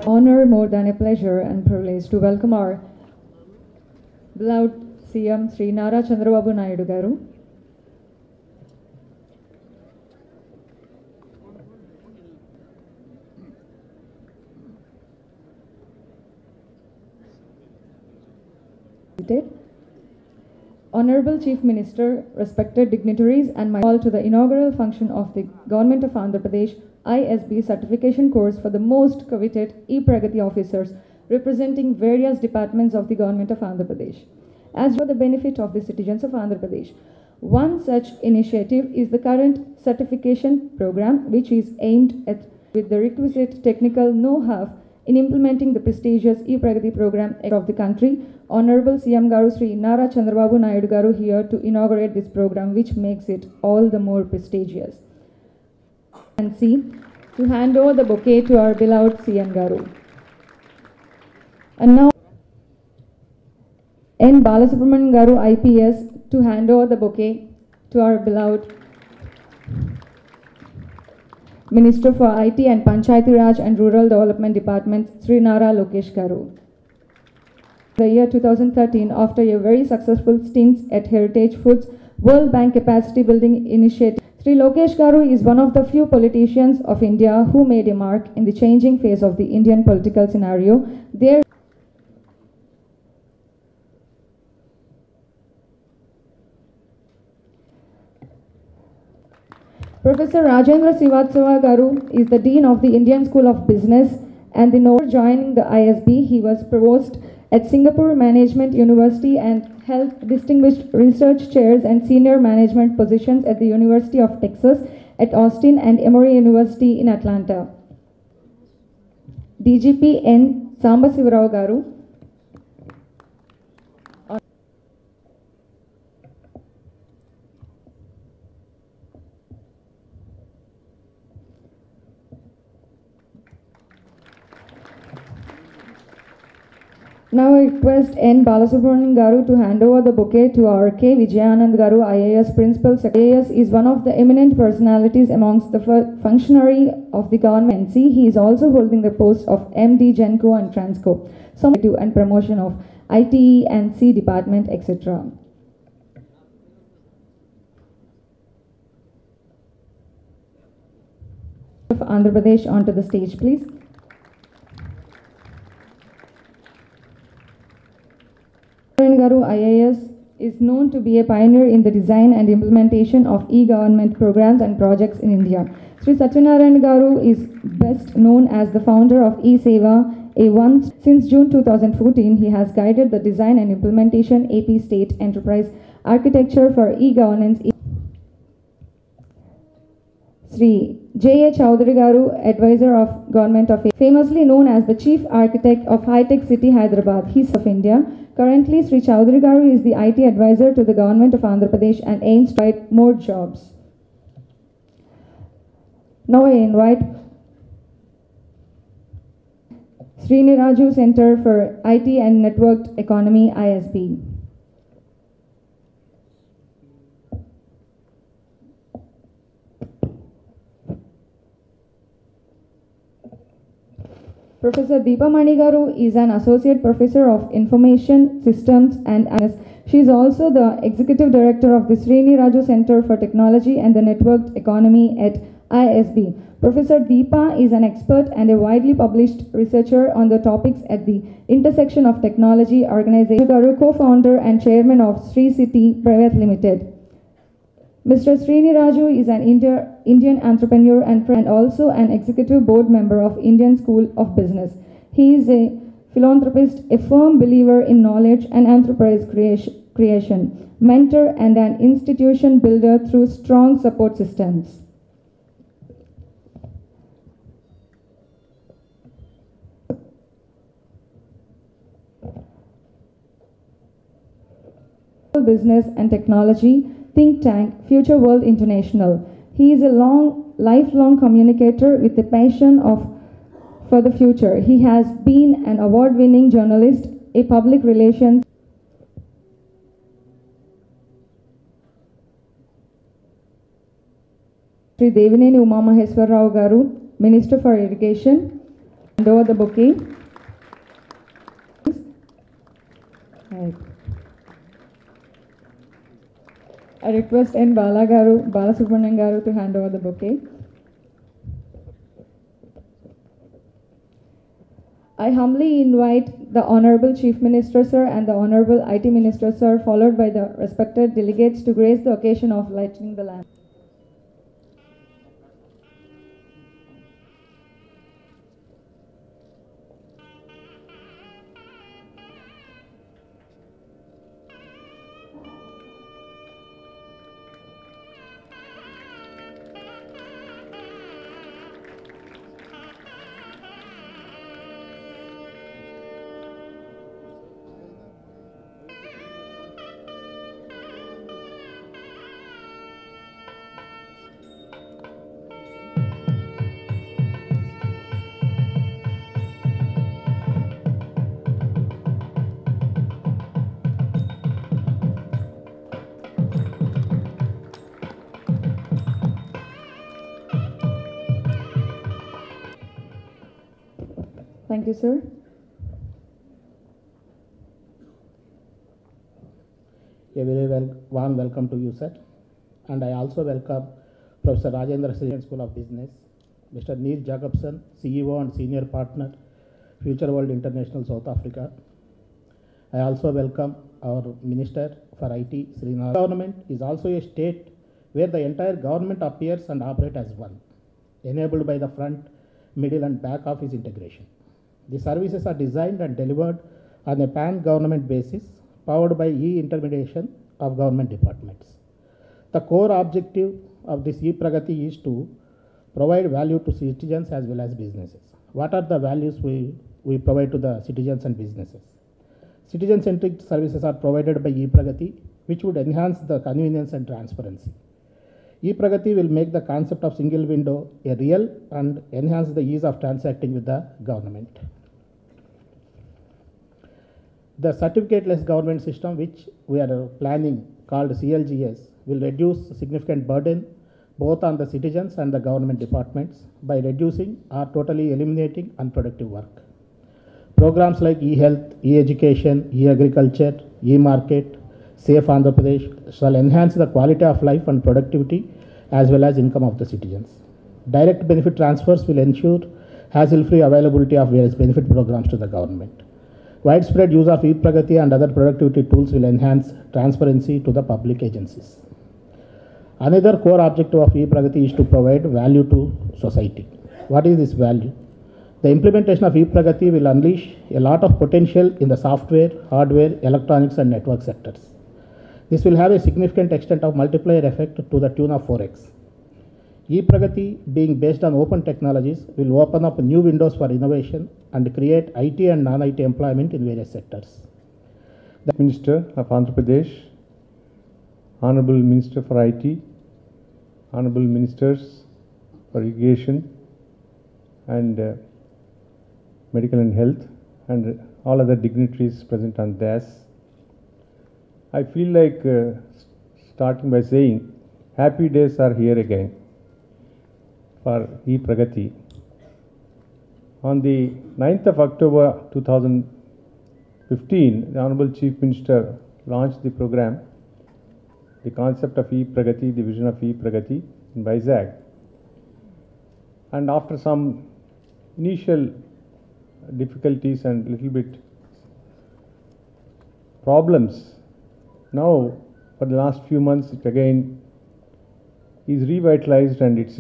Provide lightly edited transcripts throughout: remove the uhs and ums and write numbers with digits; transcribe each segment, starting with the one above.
Honor more than a pleasure and privilege to welcome our beloved CM Sri Nara Chandrababu Naidu garu. Honorable Chief Minister, respected dignitaries, and my call to the inaugural function of the Government of Andhra Pradesh ISB certification course for the most coveted e-Pragati officers representing various departments of the Government of Andhra Pradesh. As for the benefit of the citizens of Andhra Pradesh, one such initiative is the current certification program, which is aimed at with the requisite technical know-how in implementing the prestigious e-Pragati program of the country. Honorable CM Garu Sri Nara Chandrababu Naidu Garu here to inaugurate this program, which makes it all the more prestigious. And C, to hand over the bouquet to our beloved CM Garu. And now, N. Balasubramanian Garu IPS to hand over the bouquet to our beloved Minister for IT and Panchayati Raj and Rural Development Department, Sri Nara Lokesh Garu. The year 2013, after a very successful stint at Heritage Foods World Bank Capacity Building Initiative, Sri Lokesh Garu is one of the few politicians of India who made a mark in the changing face of the Indian political scenario. There Professor Rajendra Srivatsava Garu is the Dean of the Indian School of Business and joining the ISB. He was provost at Singapore Management University and held distinguished research chairs and senior management positions at the University of Texas at Austin and Emory University in Atlanta. DGP N. Sambasivarao Garu. Now I request N. Balasubramanian Garu to hand over the bouquet to our K. Vijayanand Garu, IAS Principal Secretary. IAS is one of the eminent personalities amongst the functionary of the government. He is also holding the post of MD Genco and Transco, and promotion of ITE and C department, etc. Of Andhra Pradesh onto the stage, please. Garu IAS is known to be a pioneer in the design and implementation of e-government programs and projects in India. Sri Satyanarayan Garu is best known as the founder of eSeva A1. Since June 2014, he has guided the design and implementation AP State Enterprise Architecture for e-governance. Sri J.A. Chowdhury Garu, advisor of Government of India, famously known as the Chief Architect of High-Tech City Hyderabad. He's of India. Currently, Sri Chowdhury Garu is the IT advisor to the Government of Andhra Pradesh and aims to provide more jobs. Now I invite Sriniraju Center for IT and Networked Economy, ISB. Professor Deepa Mani Garu is an Associate Professor of Information Systems and she is also the Executive Director of the Sriniraju Center for Technology and the Networked Economy at ISB. Professor Deepa is an expert and a widely published researcher on the topics at the intersection of technology organization. Garu, co-founder and chairman of Sri City Private Limited. Mr. Sriniraju is an Indian entrepreneur and also an executive board member of Indian School of Business. He is a philanthropist, a firm believer in knowledge and enterprise creation, mentor and an institution builder through strong support systems. Business and Technology think tank Future World International. He is a lifelong communicator with a passion for the future. He has been an award-winning journalist, a public relations Sri Devineni Umamaheswarrao Garu, Minister for Irrigation. Hand over the bouquet. Right. I request N. Balasubramanian Garu to hand over the bouquet. I humbly invite the Honorable Chief Minister Sir and the Honorable IT Minister Sir, followed by the respected delegates, to grace the occasion of lighting the lamp. Thank you, sir. A very warm welcome to you, sir. And I also welcome Professor Rajendra Sri School of Business, Mr. Neil Jacobson, CEO and Senior Partner, Future World International South Africa. I also welcome our Minister for IT, Srinath. Government is also a state where the entire government appears and operates as one, enabled by the front, middle and back office integration. The services are designed and delivered on a pan-government basis, powered by e-intermediation of government departments. The core objective of this e-Pragati is to provide value to citizens as well as businesses. What are the values we provide to the citizens and businesses? Citizen-centric services are provided by e-Pragati, which would enhance the convenience and transparency. e-Pragati will make the concept of single window a real and enhance the ease of transacting with the government. The certificate-less government system, which we are planning, called CLGS, will reduce significant burden both on the citizens and the government departments by reducing or totally eliminating unproductive work. Programs like e-health, e-education, e-agriculture, e-market, Safe Andhra Pradesh shall enhance the quality of life and productivity as well as income of the citizens. Direct benefit transfers will ensure hassle-free availability of various benefit programs to the government. Widespread use of e-Pragati and other productivity tools will enhance transparency to the public agencies. Another core objective of e-Pragati is to provide value to society. What is this value? The implementation of e-Pragati will unleash a lot of potential in the software, hardware, electronics and network sectors. This will have a significant extent of multiplier effect to the tune of 4x. e-Pragati, being based on open technologies, will open up new windows for innovation and create IT and non-IT employment in various sectors. The Minister of Andhra Pradesh, Honorable Minister for IT, Honorable Ministers for Irrigation and Medical and Health, and all other dignitaries present on dais. I feel like starting by saying happy days are here again for e-Pragati. On the 9th of October 2015, the Honorable Chief Minister launched the program, the concept of e-Pragati, the vision of e-Pragati in Vizag. And after some initial difficulties and little bit problems, now for the last few months it again is revitalized and it's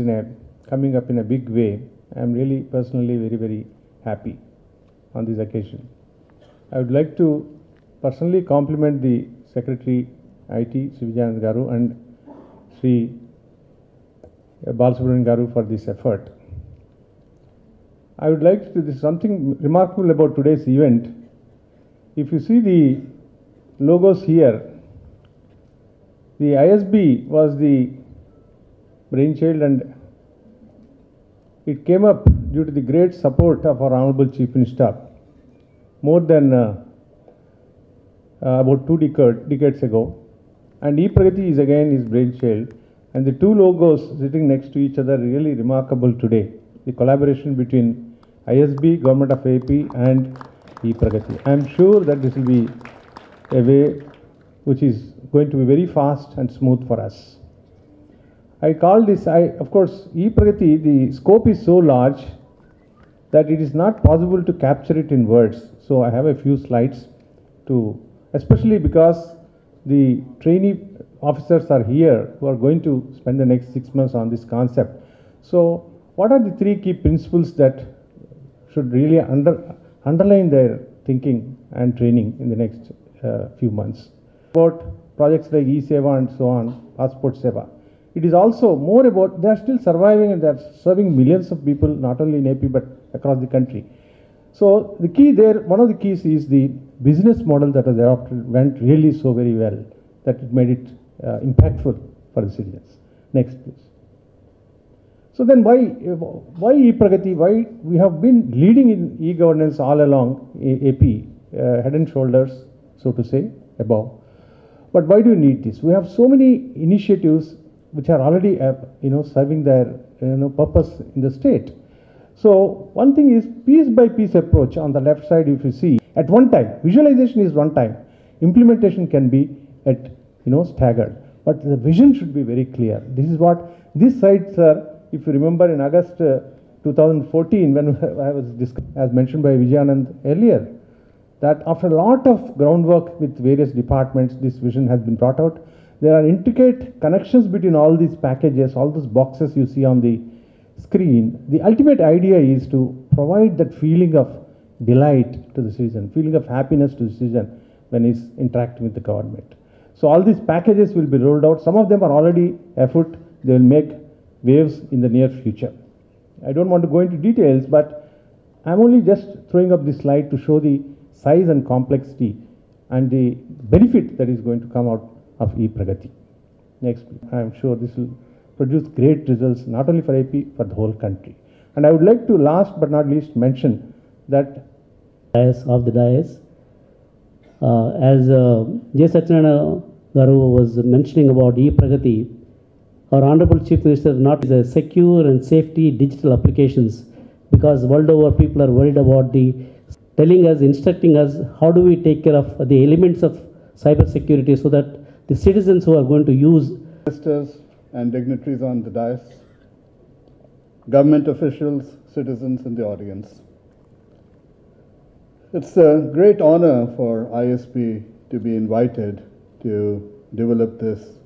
coming up in a big way. I am really personally very happy on this occasion. I would like to personally compliment the Secretary IT, Sri Vijayawada Garu, and Sri Balasubramanian Garu for this effort. I would like to, this is something remarkable about today's event. If you see the logos here, the ISB was the brainchild and it came up due to the great support of our Honorable Chief Minister more than about 2 decades ago. And e-Pragati is again his brainchild. And the two logos sitting next to each other really remarkable today. The collaboration between ISB, Government of AP and Pragati. I am sure that this will be a way which is going to be very fast and smooth for us. I call this, of course, Pragati, the scope is so large that it is not possible to capture it in words. So I have a few slides to, especially because the trainee officers are here who are going to spend the next 6 months on this concept. So what are the three key principles that should really underline their thinking and training in the next few months? About projects like e-Seva and so on, Passport Seva. It is also more about, they are still surviving and they are serving millions of people, not only in AP but across the country. So the key there, one of the keys is the business model that was adopted went really so very well that it made it impactful for the citizens. Next, please. So then why e-Pragati? Why we have been leading in e-governance all along AP, head and shoulders, so to say, above. But why do we need this? We have so many initiatives which are already, serving their, purpose in the state. So one thing is piece by piece approach on the left side. If you see at one time, visualization is one time, implementation can be at, staggered. But the vision should be very clear. This is what this side, sir. If you remember in August 2014, when I was as mentioned by Vijayawada earlier, that after a lot of groundwork with various departments, this vision has been brought out. There are intricate connections between all these packages, all those boxes you see on the screen. The ultimate idea is to provide that feeling of delight to the citizen, feeling of happiness to the citizen when he's interacting with the government. So all these packages will be rolled out. Some of them are already afoot. They will make waves in the near future. I don't want to go into details, but I'm only just throwing up this slide to show the size and complexity and the benefit that is going to come out of e-Pragati. Next, I'm sure this will produce great results not only for AP, for the whole country. And I would like to last but not least mention that of the dais, as J. Satyanarayana Garu was mentioning about e-Pragati, our Honorable Chief Minister not is a secure and safety digital applications, because world over people are worried about telling us, instructing us, how do we take care of the elements of cyber security so that the citizens who are going to use. Ministers and dignitaries on the dais, government officials, citizens in the audience. It's a great honor for ISP to be invited to develop this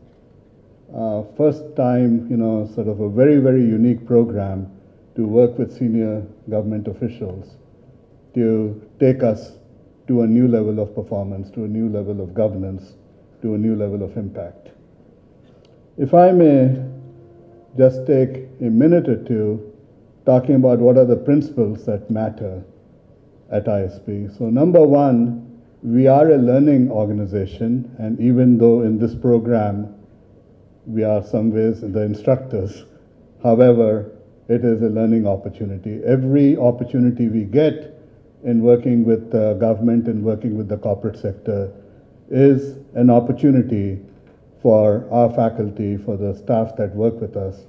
first time, sort of a very, very unique program to work with senior government officials to take us to a new level of performance, to a new level of governance, to a new level of impact. If I may just take a minute or two talking about what are the principles that matter at ISP. So number one, we are a learning organization, and even though in this program we are some ways the instructors, however, it is a learning opportunity. Every opportunity we get in working with the government and working with the corporate sector is an opportunity for our faculty, for the staff that work with us,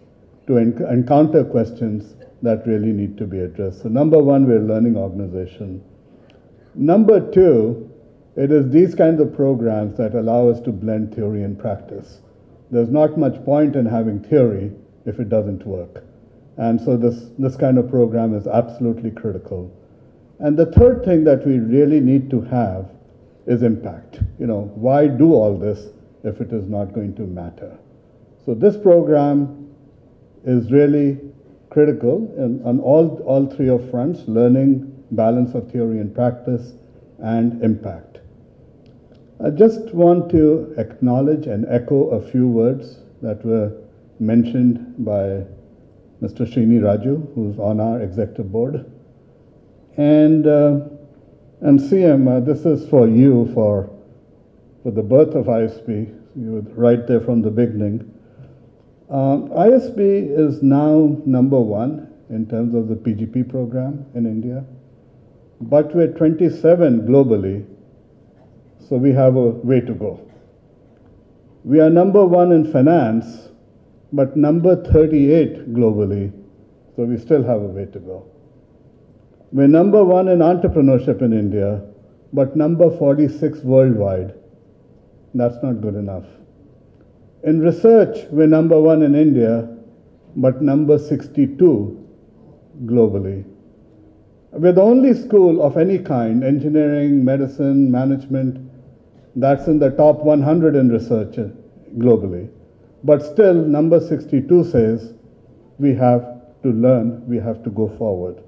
to encounter questions that really need to be addressed. So number one, we're a learning organization. Number two, it is these kinds of programs that allow us to blend theory and practice. There's not much point in having theory if it doesn't work. And so this kind of program is absolutely critical. And the third thing that we really need to have is impact. Why do all this if it is not going to matter? So this program is really critical on all three of fronts: learning, balance of theory and practice, and impact. I just want to acknowledge and echo a few words that were mentioned by Mr. Srini Raju, who's on our executive board. And CM, this is for you, for the birth of ISP. You were right there from the beginning. ISP is now number one in terms of the PGP program in India, but we're 27 globally, so we have a way to go. We are number one in finance, but number 38 globally, so we still have a way to go. We're number 1 in entrepreneurship in India, but number 46 worldwide. That's not good enough. In research, we're number 1 in India, but number 62 globally. We're the only school of any kind, engineering, medicine, management, that's in the top 100 in research globally. But still, number 62 says we have to learn, we have to go forward.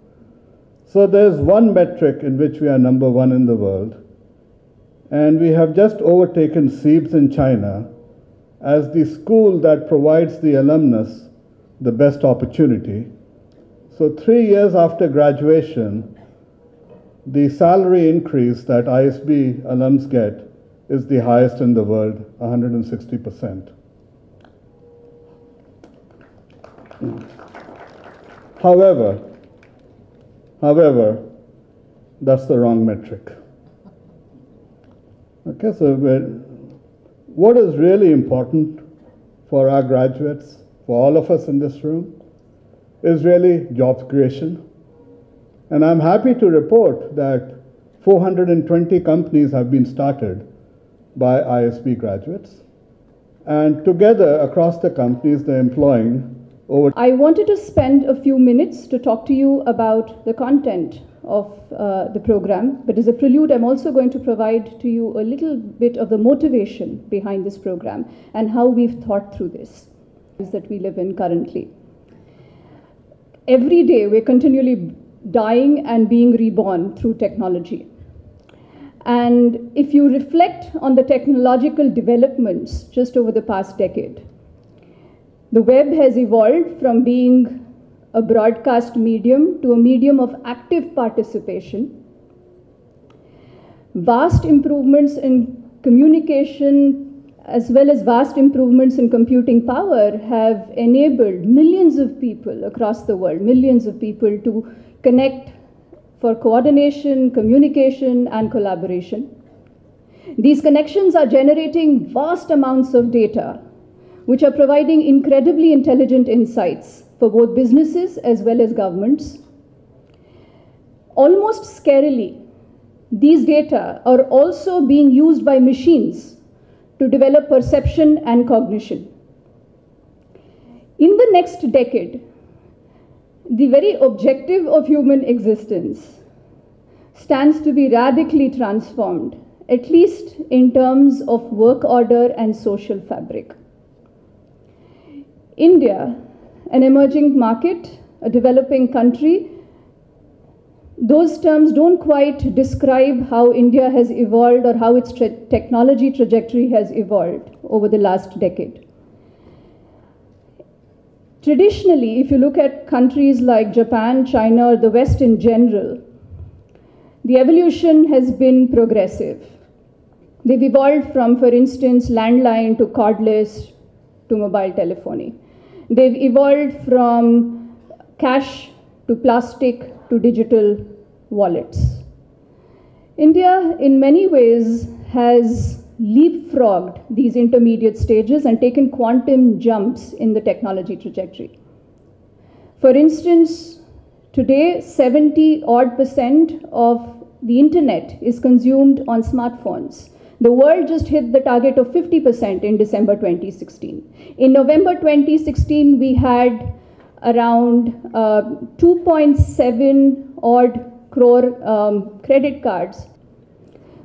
So there's one metric in which we are number 1 in the world, and we have just overtaken SEEBS in China as the school that provides the alumnus the best opportunity. So 3 years after graduation, the salary increase that ISB alums get is the highest in the world, 160%. However, that's the wrong metric. Okay, so what is really important for our graduates, for all of us in this room, is really job creation. And I'm happy to report that 420 companies have been started by ISB graduates. And together, across the companies, they're employing over... I wanted to spend a few minutes to talk to you about the content of the program, but as a prelude, I'm also going to provide to you a little bit of the motivation behind this program and how we've thought through this that we live in currently. Every day, we're continually dying and being reborn through technology. And if you reflect on the technological developments just over the past decade, the web has evolved from being a broadcast medium to a medium of active participation. Vast improvements in communication as well as vast improvements in computing power have enabled millions of people across the world, millions of people to connect for coordination, communication, and collaboration. These connections are generating vast amounts of data, which are providing incredibly intelligent insights for both businesses as well as governments. Almost scarily, these data are also being used by machines to develop perception and cognition. In the next decade, the very objective of human existence stands to be radically transformed, at least in terms of work order and social fabric. India, an emerging market, a developing country, those terms don't quite describe how India has evolved or how its technology trajectory has evolved over the last decade. Traditionally, if you look at countries like Japan, China, or the West in general, the evolution has been progressive. They've evolved from, for instance, landline to cordless to mobile telephony. They've evolved from cash to plastic to digital wallets. India, in many ways, has leapfrogged these intermediate stages and taken quantum jumps in the technology trajectory. For instance, today 70% of the internet is consumed on smartphones. The world just hit the target of 50% in December 2016. In November 2016, we had around 2.7 odd crore credit cards.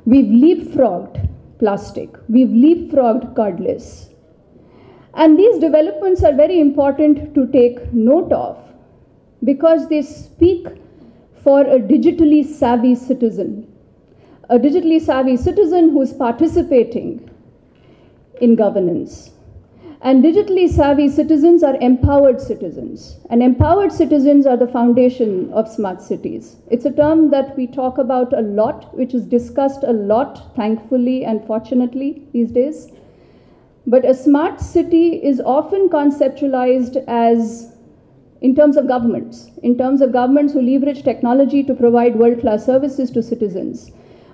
We've leapfrogged plastic. We've leapfrogged cordless. And these developments are very important to take note of because they speak for a digitally savvy citizen. A digitally savvy citizen who's participating in governance. And digitally savvy citizens are empowered citizens. And empowered citizens are the foundation of smart cities. It's a term that we talk about a lot, which is discussed a lot, thankfully and fortunately these days. But a smart city is often conceptualized as in terms of governments who leverage technology to provide world-class services to citizens.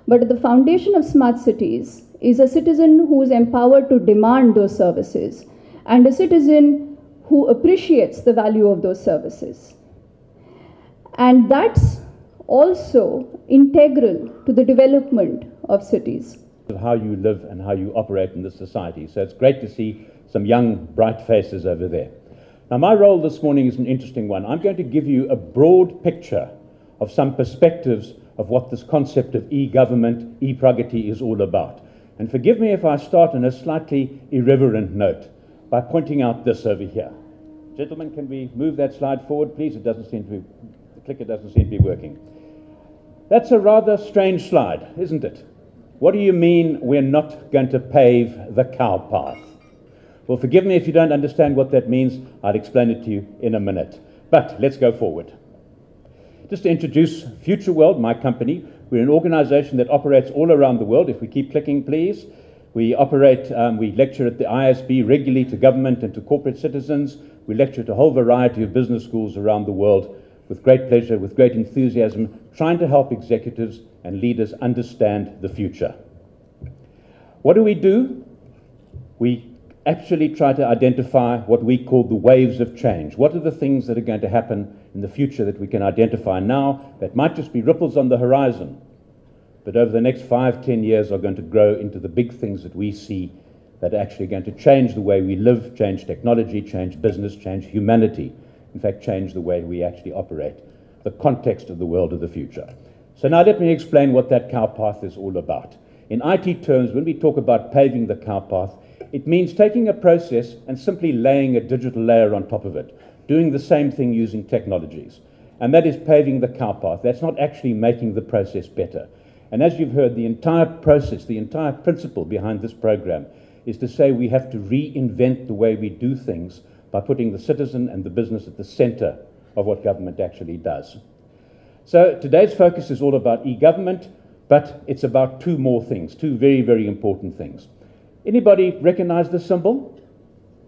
But at the foundation of smart cities is a citizen who is empowered to demand those services and a citizen who appreciates the value of those services. And that's also integral to the development of cities. How you live and how you operate in this society. So it's great to see some young, bright faces over there. Now, my role this morning is an interesting one. I'm going to give you a broad picture of some perspectives of what this concept of e-government, e-Pragati is all about. And forgive me if I start on a slightly irreverent note by pointing out this over here. Gentlemen, can we move that slide forward, please? It doesn't seem to be, the clicker doesn't seem to be working. That's a rather strange slide, isn't it? What do you mean we're not going to pave the cow path? Well, forgive me if you don't understand what that means. I'll explain it to you in a minute. But let's go forward. Just to introduce Future World, my company. We're an organization that operates all around the world. If we keep clicking, please. We lecture at the ISB regularly to government and to corporate citizens. We lecture at a whole variety of business schools around the world with great pleasure, with great enthusiasm, trying to help executives and leaders understand the future. What do? We actually try to identify what we call the waves of change. What are the things that are going to happen in the future that we can identify now that might just be ripples on the horizon, but over the next 5-10 years are going to grow into the big things that we see that are actually going to change the way we live, change technology, change business, change humanity, in fact, change the way we actually operate, the context of the world of the future. So now let me explain what that cow path is all about. In IT terms, when we talk about paving the cow path, it means taking a process and simply laying a digital layer on top of it, doing the same thing using technologies. And that is paving the cow path. That's not actually making the process better. And as you've heard, the entire process, the entire principle behind this program is to say we have to reinvent the way we do things by putting the citizen and the business at the center of what government actually does. So today's focus is all about e-government, but it's about two more things, two very, very important things. Anybody recognize the symbol?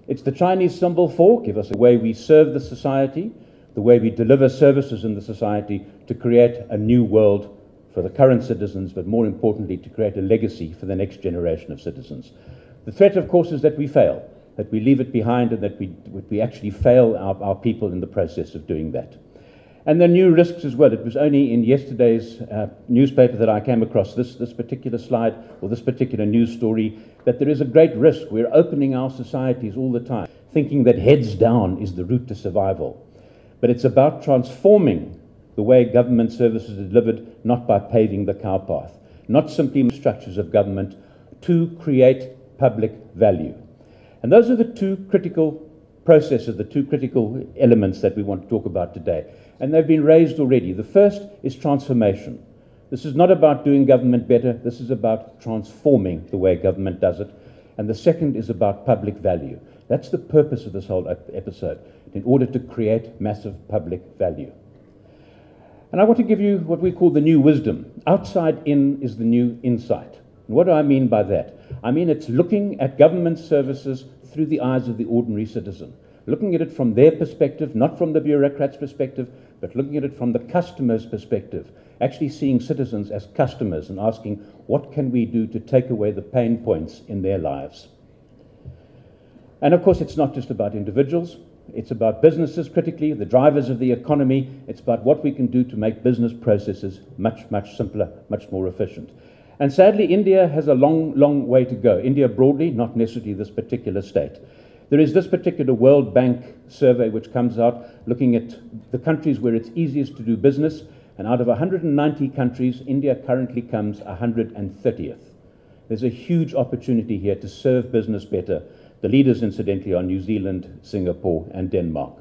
It's the Chinese symbol for, give us the way we serve the society, the way we deliver services in the society to create a new world for the current citizens, but more importantly, to create a legacy for the next generation of citizens. The threat, of course, is that we fail, that we leave it behind, and that we actually fail our people in the process of doing that. And there are new risks as well. It was only in yesterday's newspaper that I came across this particular slide, or this particular news story, that there is a great risk. We're opening our societies all the time, thinking that heads down is the route to survival. But it's about transforming the way government services are delivered, not by paving the cow path, not simply structures of government, to create public value. And those are the two critical processes, the two critical elements that we want to talk about today. And they've been raised already. The first is transformation. This is not about doing government better. This is about transforming the way government does it. And the second is about public value. That's the purpose of this whole episode, in order to create massive public value. And I want to give you what we call the new wisdom. Outside in is the new insight. And what do I mean by that? I mean it's looking at government services through the eyes of the ordinary citizen, looking at it from their perspective, not from the bureaucrat's perspective, but looking at it from the customer's perspective, actually seeing citizens as customers and asking, what can we do to take away the pain points in their lives? And of course, it's not just about individuals. It's about businesses critically, the drivers of the economy. It's about what we can do to make business processes much, much simpler, much more efficient. And sadly, India has a long, long way to go. India broadly, not necessarily this particular state. There is this particular World Bank survey which comes out looking at the countries where it's easiest to do business. And out of 190 countries, India currently comes 130th. There's a huge opportunity here to serve business better. The leaders, incidentally, are New Zealand, Singapore, and Denmark.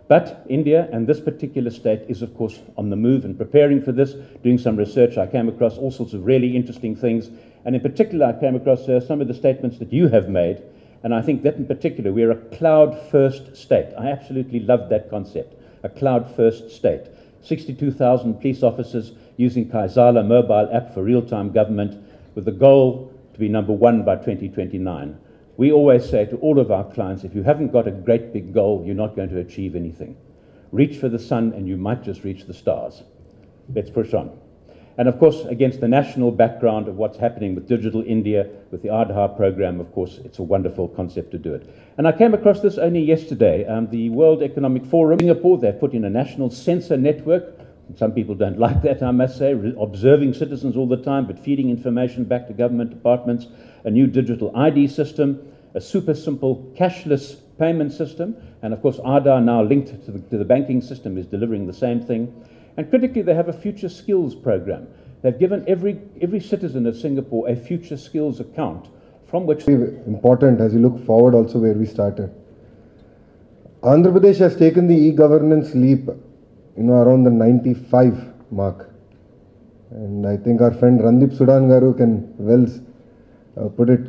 But India and this particular state is, of course, on the move and preparing for this, doing some research. I came across all sorts of really interesting things. And in particular, I came across some of the statements that you have made. And I think that in particular, we're a cloud-first state. I absolutely love that concept, a cloud-first state. 62,000 police officers using Kaisala mobile app for real-time government with the goal to be #1 by 2029. We always say to all of our clients, if you haven't got a great big goal, you're not going to achieve anything. Reach for the sun and you might just reach the stars. Let's push on. And of course, against the national background of what's happening with Digital India, with the Aadhaar program, of course, it's a wonderful concept to do it. And I came across this only yesterday. The World Economic Forum, Singapore, they've put in a national sensor network. Some people don't like that, I must say, observing citizens all the time, but feeding information back to government departments, a new digital ID system, a super simple cashless payment system, and of course Aadhaar now linked to the banking system is delivering the same thing. And critically, they have a future skills program. They've given every citizen of Singapore a future skills account from which... Important as you look forward also where we started. Andhra Pradesh has taken the e-governance leap around the 95 mark. And I think our friend Randip Sudan Garu can well put it.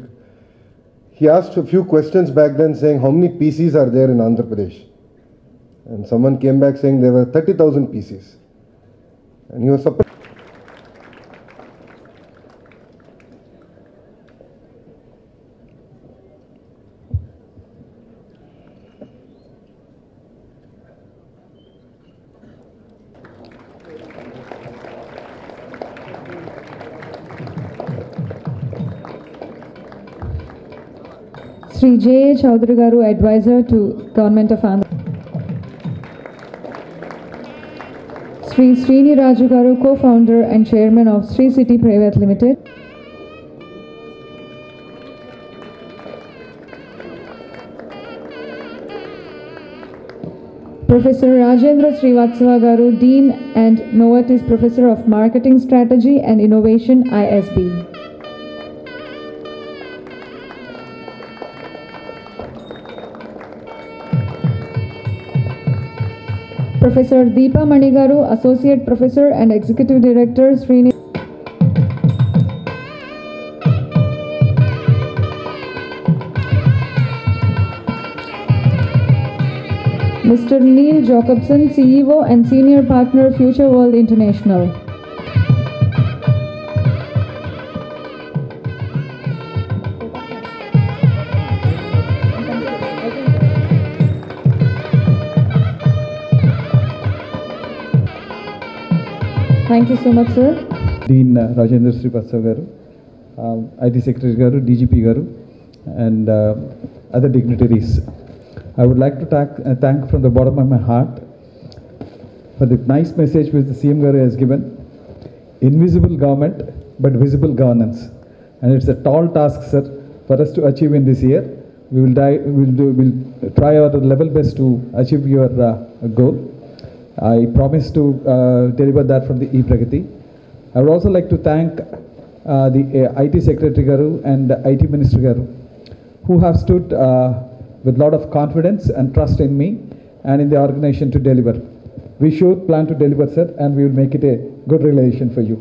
He asked a few questions back then saying, how many PCs are there in Andhra Pradesh? And someone came back saying there were 30,000 PCs. And he was surprised. Sri J. Chaudhary Garu, Advisor to Government of Andhra. Sri Srini Raju Garu, Co-founder and Chairman of Sri City Private Limited. Professor Rajendra Srivatsava Garu, Dean and Novartis Professor of Marketing Strategy and Innovation, ISB. Professor Deepa Manigaru, Associate Professor and Executive Director, Srini. Mr. Neil Jacobson, CEO and Senior Partner, Future World International. Thank you so much, sir. Dean Rajendra Srivatsava Garu, IT Secretary Garu, DGP Garu, and other dignitaries. I would like to thank from the bottom of my heart for the nice message which the CM Garu has given. Invisible government, but visible governance. And it's a tall task, sir, for us to achieve in this year. We'll try our level best to achieve your goal. I promise to deliver that from the Pragati. I would also like to thank the IT Secretary Garu and IT Minister Garu, who have stood with a lot of confidence and trust in me and in the organization to deliver. We should plan to deliver, sir, and we will make it a good relation for you.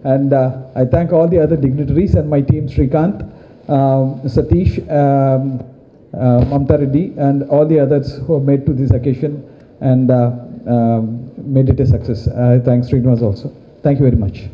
And I thank all the other dignitaries and my team, Srikant, Satish, Mamta Reddy, and all the others who have made to this occasion and made it a success. Thanks, Srinivas also. Thank you very much.